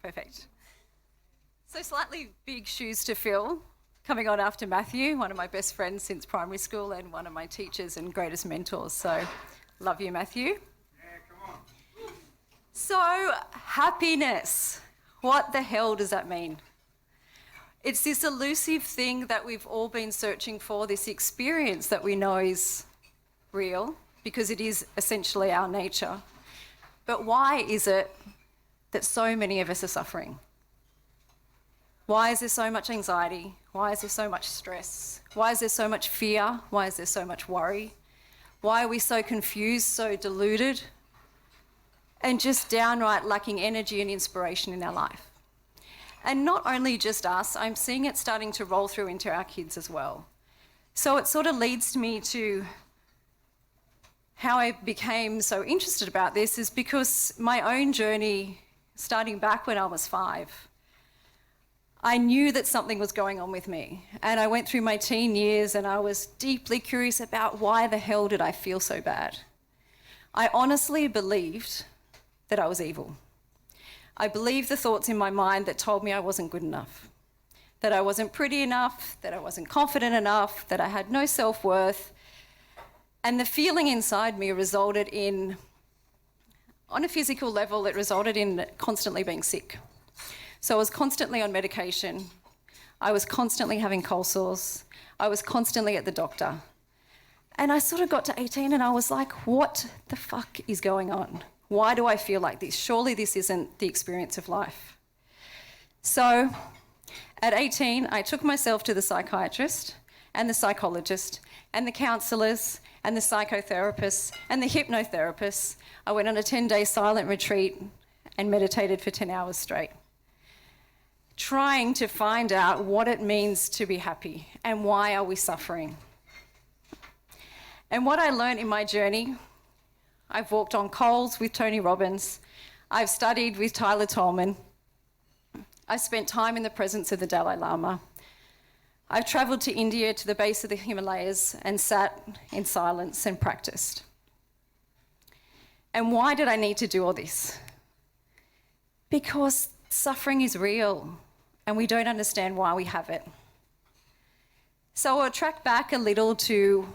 Perfect. So slightly big shoes to fill, coming on after Matthew, one of my best friends since primary school and one of my teachers and greatest mentors. So love you, Matthew. Yeah, come on. So happiness, what the hell does that mean? It's this elusive thing that we've all been searching for, this experience that we know is real because it is essentially our nature. But why is it that so many of us are suffering? Why is there so much anxiety? Why is there so much stress? Why is there so much fear? Why is there so much worry? Why are we so confused, so deluded, and just downright lacking energy and inspiration in our life? And not only just us, I'm seeing it starting to roll through into our kids as well. So it sort of leads me to how I became so interested about this is because my own journey, starting back when I was 5, I knew that something was going on with me. And I went through my teen years and I was deeply curious about why the hell did I feel so bad. I honestly believed that I was evil. I believed the thoughts in my mind that told me I wasn't good enough, that I wasn't pretty enough, that I wasn't confident enough, that I had no self-worth. And the feeling inside me resulted in, on a physical level, it resulted in constantly being sick. So I was constantly on medication. I was constantly having cold sores. I was constantly at the doctor. And I sort of got to 18 and I was like, what the fuck is going on? Why do I feel like this? Surely this isn't the experience of life. So at 18, I took myself to the psychiatrist and the psychologist and the counsellors and the psychotherapists and the hypnotherapists. I went on a 10-day silent retreat and meditated for 10 hours straight, trying to find out what it means to be happy and why are we suffering. And what I learned in my journey, I've walked on coals with Tony Robbins, I've studied with Tyler Tolman, I spent time in the presence of the Dalai Lama, I've travelled to India to the base of the Himalayas and sat in silence and practiced. And why did I need to do all this? Because suffering is real and we don't understand why we have it. So I'll track back a little to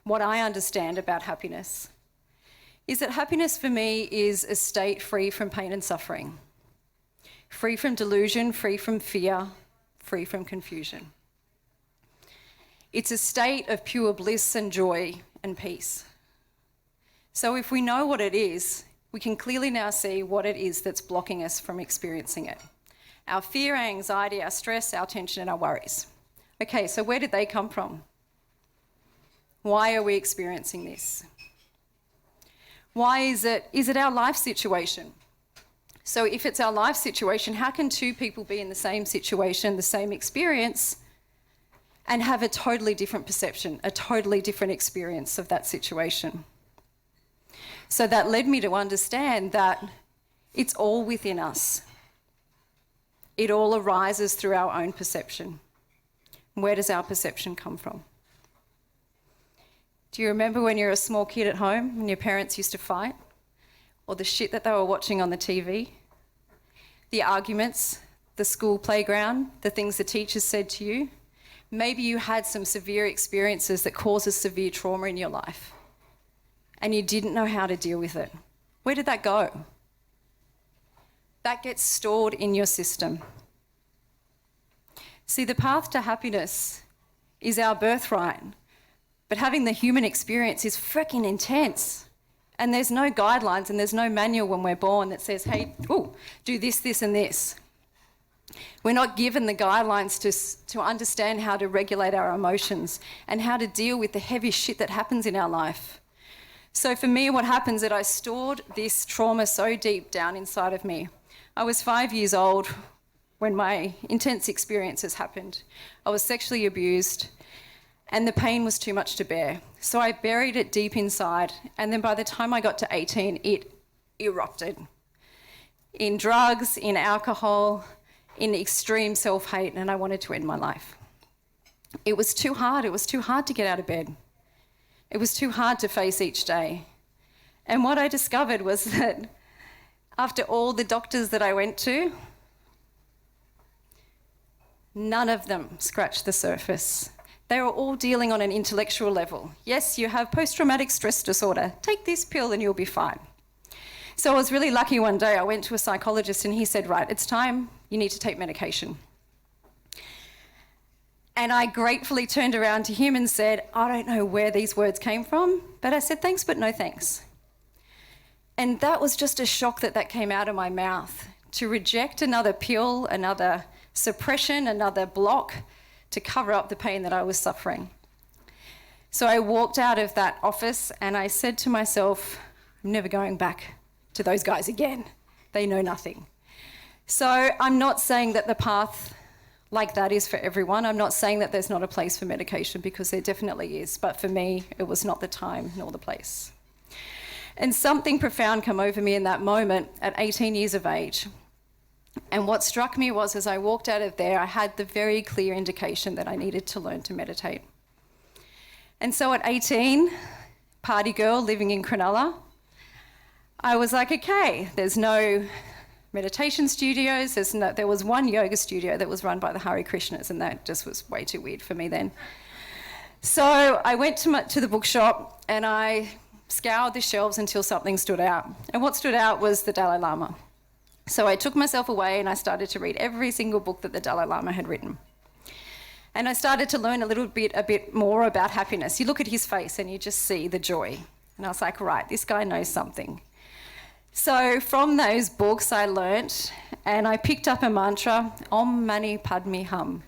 what I understand about happiness. Is that happiness for me is a state free from pain and suffering, free from delusion, free from fear, free from confusion. It's a state of pure bliss and joy and peace. So if we know what it is, we can clearly now see what it is that's blocking us from experiencing it. Our fear, our anxiety, our stress, our tension, and our worries. Okay, so where did they come from? Why are we experiencing this? Why is it our life situation? So if it's our life situation, how can two people be in the same situation, the same experience, and have a totally different perception, a totally different experience of that situation? So that led me to understand that it's all within us. It all arises through our own perception. Where does our perception come from? Do you remember when you were a small kid at home and your parents used to fight? Or the shit that they were watching on the TV? The arguments, the school playground, the things the teachers said to you? Maybe you had some severe experiences that causes severe trauma in your life and you didn't know how to deal with it. Where did that go? That gets stored in your system. See, the path to happiness is our birthright, but having the human experience is freaking intense. And there's no guidelines and there's no manual when we're born that says, hey, do this, this, and this. We're not given the guidelines to understand how to regulate our emotions and how to deal with the heavy shit that happens in our life. So for me, what happens is that I stored this trauma so deep down inside of me. I was 5 years old when my intense experiences happened. I was sexually abused and the pain was too much to bear. So I buried it deep inside, and then by the time I got to 18, it erupted. In drugs, in alcohol, in extreme self-hate, and I wanted to end my life. It was too hard. It was too hard to get out of bed. It was too hard to face each day. And what I discovered was that after all the doctors that I went to, None of them scratched the surface. They were all dealing on an intellectual level. Yes, you have post-traumatic stress disorder. Take this pill and you'll be fine. So I was really lucky one day. I went to a psychologist and he said, right, it's time, you need to take medication. And I gratefully turned around to him and said, I don't know where these words came from, but I said, thanks, but no thanks. And that was just a shock that came out of my mouth. To reject another pill, another suppression, another block to cover up the pain that I was suffering. So I walked out of that office and I said to myself, I'm never going back to those guys again. They know nothing. So I'm not saying that the path like that is for everyone. I'm not saying that there's not a place for medication, because there definitely is. But for me, it was not the time nor the place. And something profound came over me in that moment at 18 years of age. And what struck me was, as I walked out of there, I had the very clear indication that I needed to learn to meditate. And so at 18, party girl living in Cronulla, I was like, okay, there's no meditation studios. There was one yoga studio that was run by the Hare Krishnas, and that just was way too weird for me then. So I went to the bookshop and I scoured the shelves until something stood out. And what stood out was the Dalai Lama. So I took myself away and I started to read every single book that the Dalai Lama had written. And I started to learn a bit more about happiness. You look at his face and you just see the joy. And I was like, right, this guy knows something. So from those books I learnt, and I picked up a mantra, Om Mani Padme Hum.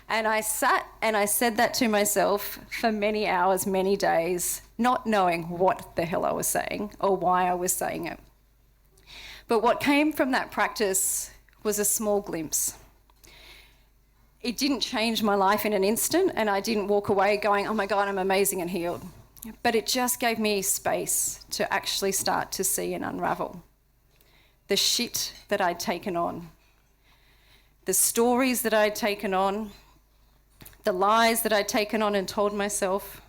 And I sat and I said that to myself for many hours, many days, not knowing what the hell I was saying or why I was saying it. But what came from that practice was a small glimpse. It didn't change my life in an instant, and I didn't walk away going, oh my God, I'm amazing and healed. But it just gave me space to actually start to see and unravel the shit that I'd taken on, the stories that I'd taken on, the lies that I'd taken on and told myself.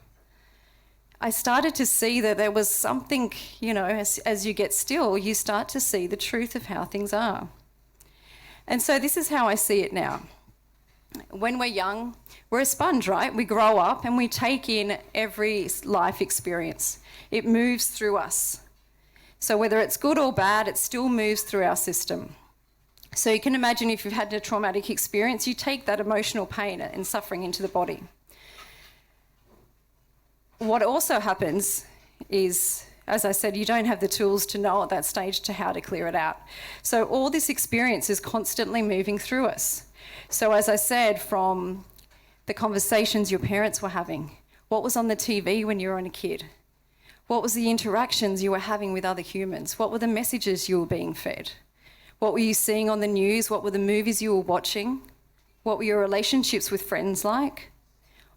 I started to see that there was something, as you get still, you start to see the truth of how things are. And so this is how I see it now. When we're young, we're a sponge, right? We grow up and we take in every life experience. It moves through us. So whether it's good or bad, it still moves through our system. So you can imagine if you've had a traumatic experience, you take that emotional pain and suffering into the body. What also happens is, as I said, you don't have the tools to know at that stage to how to clear it out. So all this experience is constantly moving through us. So as I said, from the conversations your parents were having, what was on the TV when you were a kid? What was the interactions you were having with other humans? What were the messages you were being fed? What were you seeing on the news? What were the movies you were watching? What were your relationships with friends like?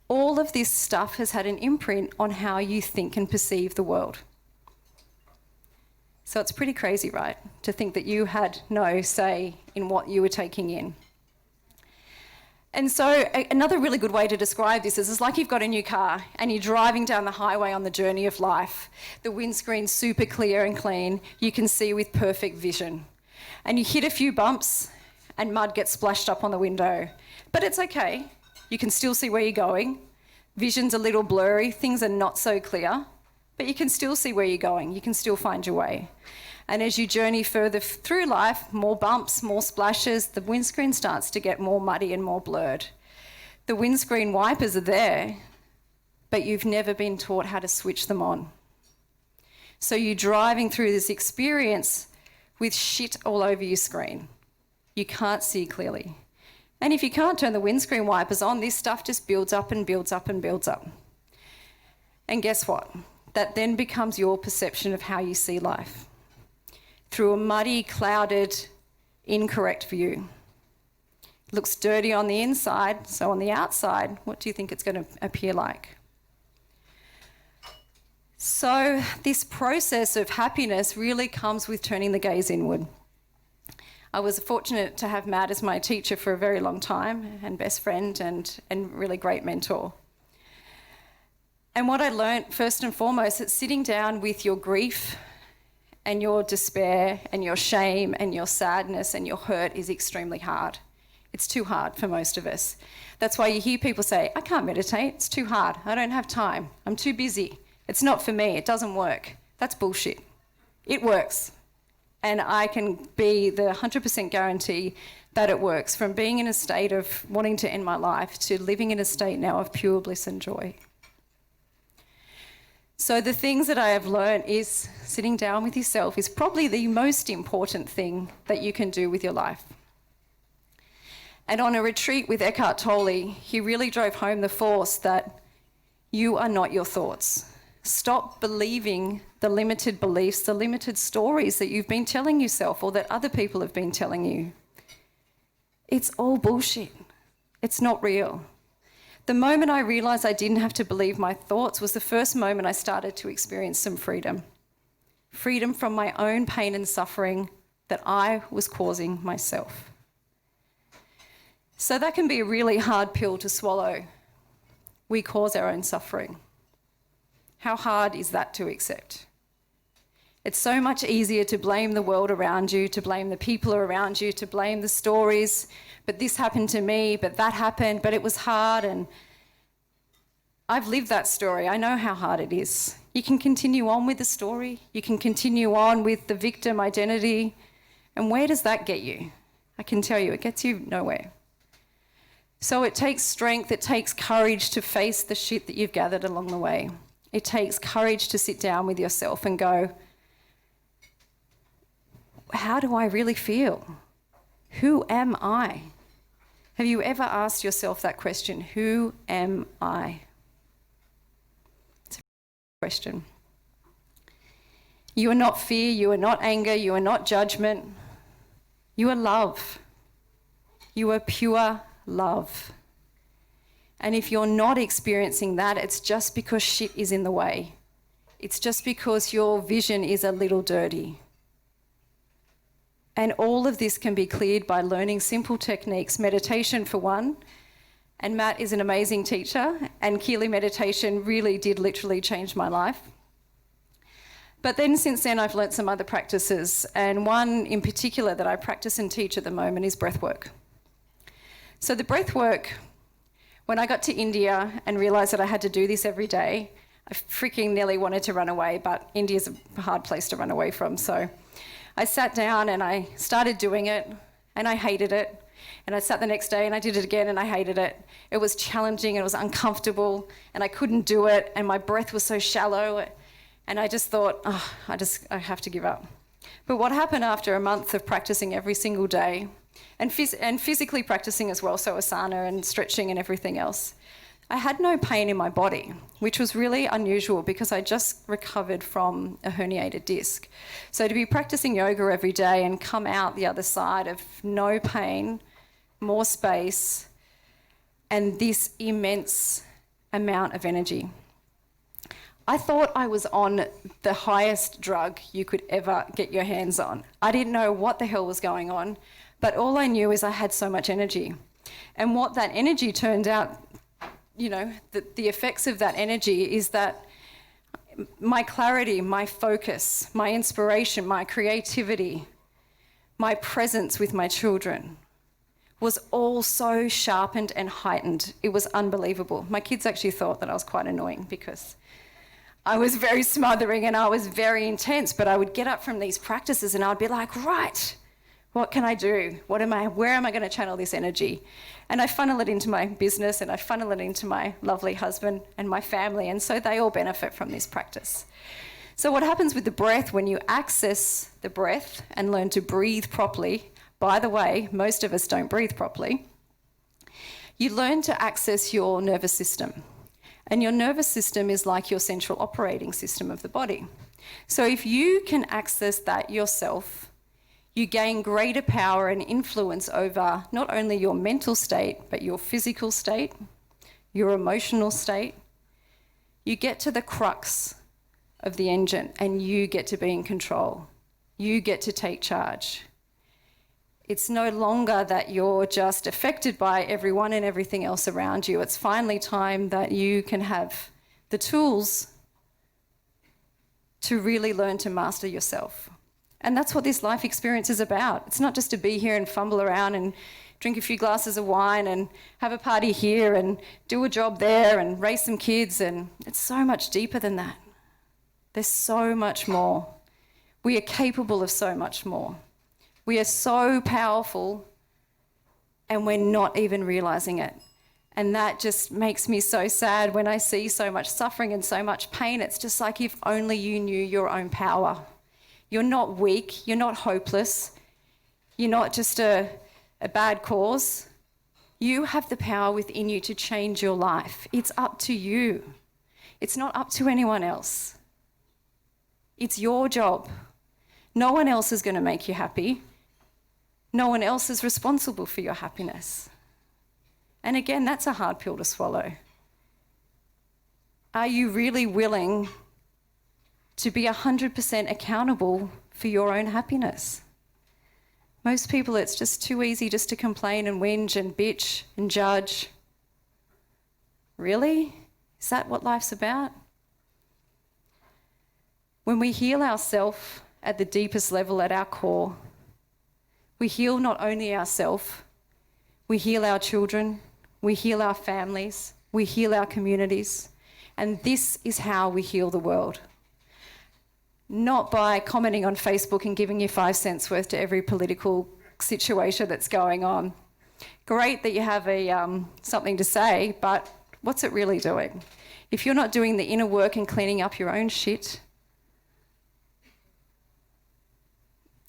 All of this stuff has had an imprint on how you think and perceive the world. So it's pretty crazy, right? To think that you had no say in what you were taking in. And so another really good way to describe this is it's like you've got a new car and you're driving down the highway on the journey of life. The windscreen's super clear and clean. You can see with perfect vision. And you hit a few bumps and mud gets splashed up on the window. But it's okay. You can still see where you're going. Vision's a little blurry. Things are not so clear. But you can still see where you're going. You can still find your way. And as you journey further through life, more bumps, more splashes, the windscreen starts to get more muddy and more blurred. The windscreen wipers are there, but you've never been taught how to switch them on. So you're driving through this experience with shit all over your screen. You can't see clearly. And if you can't turn the windscreen wipers on, this stuff just builds up and builds up and builds up. And guess what? That then becomes your perception of how you see life. Through a muddy, clouded, incorrect view. It looks dirty on the inside, so on the outside, what do you think it's going to appear like? So this process of happiness really comes with turning the gaze inward. I was fortunate to have Matt as my teacher for a very long time, and best friend and really great mentor. And what I learnt first and foremost, is sitting down with your grief and your despair and your shame and your sadness and your hurt is extremely hard. It's too hard for most of us. That's why you hear people say, I can't meditate, it's too hard, I don't have time, I'm too busy, it's not for me, it doesn't work. That's bullshit. It works. And I can be the 100% guarantee that it works, from being in a state of wanting to end my life to living in a state now of pure bliss and joy. So the things that I have learned is sitting down with yourself is probably the most important thing that you can do with your life. And on a retreat with Eckhart Tolle, he really drove home the force that you are not your thoughts. Stop believing the limited beliefs, the limited stories that you've been telling yourself or that other people have been telling you. It's all bullshit. It's not real. The moment I realised I didn't have to believe my thoughts was the first moment I started to experience some freedom. Freedom from my own pain and suffering that I was causing myself. So that can be a really hard pill to swallow. We cause our own suffering. How hard is that to accept? It's so much easier to blame the world around you, to blame the people around you, to blame the stories. But this happened to me, but that happened, but it was hard. And I've lived that story. I know how hard it is. You can continue on with the story. You can continue on with the victim identity. And where does that get you? I can tell you, it gets you nowhere. So it takes strength, it takes courage to face the shit that you've gathered along the way. It takes courage to sit down with yourself and go, how do I really feel? Who am I? Have you ever asked yourself that question? Who am I? It's a question. You are not fear, you are not anger, you are not judgment. You are love. You are pure love. And if you're not experiencing that, it's just because shit is in the way. It's just because your vision is a little dirty. And all of this can be cleared by learning simple techniques, meditation for one. And Matt is an amazing teacher, and Keely meditation really did literally change my life. But then since then, I've learnt some other practices, and one in particular that I practice and teach at the moment is breath work. So the breath work, when I got to India and realised that I had to do this every day, I freaking nearly wanted to run away, but India's a hard place to run away from. So I sat down and I started doing it, and I hated it. And I sat the next day and I did it again and I hated it. It was challenging, it was uncomfortable, and I couldn't do it, and my breath was so shallow. And I just thought, I have to give up. But what happened after a month of practicing every single day, and physically practicing as well, so asana and stretching and everything else, I had no pain in my body, which was really unusual because I just recovered from a herniated disc. So to be practicing yoga every day and come out the other side of no pain, more space, and this immense amount of energy. I thought I was on the highest drug you could ever get your hands on. I didn't know what the hell was going on, but all I knew is I had so much energy. And what that energy turned out, the effects of that energy is that my clarity, my focus, my inspiration, my creativity, my presence with my children was all so sharpened and heightened. It was unbelievable. My kids actually thought that I was quite annoying because I was very smothering and I was very intense, but I would get up from these practices and I'd be like, right, what can I do? Where am I going to channel this energy? And I funnel it into my business, and I funnel it into my lovely husband and my family, and so they all benefit from this practice. So what happens with the breath when you access the breath and learn to breathe properly, by the way, most of us don't breathe properly, you learn to access your nervous system. And your nervous system is like your central operating system of the body. So if you can access that yourself, you gain greater power and influence over not only your mental state, but your physical state, your emotional state. You get to the crux of the engine and you get to be in control. You get to take charge. It's no longer that you're just affected by everyone and everything else around you. It's finally time that you can have the tools to really learn to master yourself. And that's what this life experience is about. It's not just to be here and fumble around and drink a few glasses of wine and have a party here and do a job there and raise some kids, and it's so much deeper than that. There's so much more. We are capable of so much more. We are so powerful and we're not even realizing it. And that just makes me so sad when I see so much suffering and so much pain. It's just like if only you knew your own power. You're not weak, you're not hopeless, you're not just a bad cause. You have the power within you to change your life. It's up to you. It's not up to anyone else. It's your job. No one else is going to make you happy. No one else is responsible for your happiness. And again, that's a hard pill to swallow. Are you really willing to be 100% accountable for your own happiness? Most people, it's just too easy just to complain and whinge and bitch and judge. Really? Is that what life's about? When we heal ourselves at the deepest level, at our core, we heal not only ourselves, we heal our children, we heal our families, we heal our communities, and this is how we heal the world. Not by commenting on Facebook and giving you 5 cents worth to every political situation that's going on. Great that you have something to say, but what's it really doing? If you're not doing the inner work and cleaning up your own shit,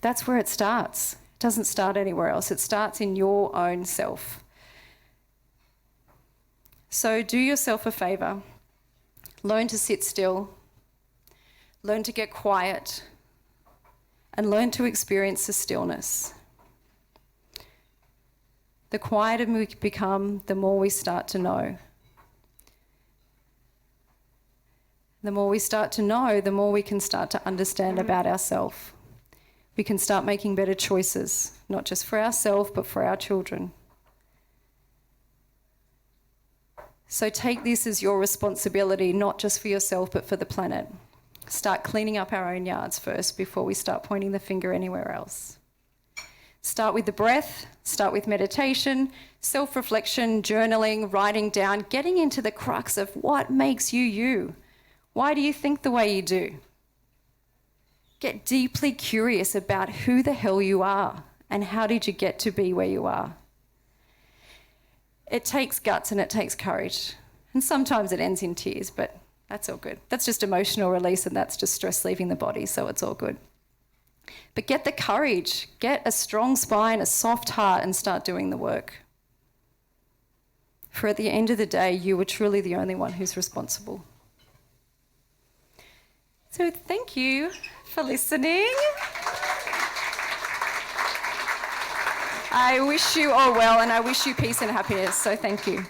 that's where it starts. It doesn't start anywhere else. It starts in your own self. So do yourself a favour. Learn to sit still. Learn to get quiet. And learn to experience the stillness. The quieter we become, the more we start to know. The more we start to know, the more we can start to understand about ourselves. We can start making better choices, not just for ourselves, but for our children. So take this as your responsibility, not just for yourself, but for the planet. Start cleaning up our own yards first before we start pointing the finger anywhere else. Start with the breath, start with meditation, self-reflection, journaling, writing down, getting into the crux of what makes you you. Why do you think the way you do? Get deeply curious about who the hell you are and how did you get to be where you are. It takes guts and it takes courage. And sometimes it ends in tears, but that's all good. That's just emotional release and that's just stress leaving the body, so it's all good. But get the courage, get a strong spine, a soft heart, and start doing the work. For at the end of the day, you are truly the only one who's responsible. So thank you for listening. I wish you all well and I wish you peace and happiness, so thank you.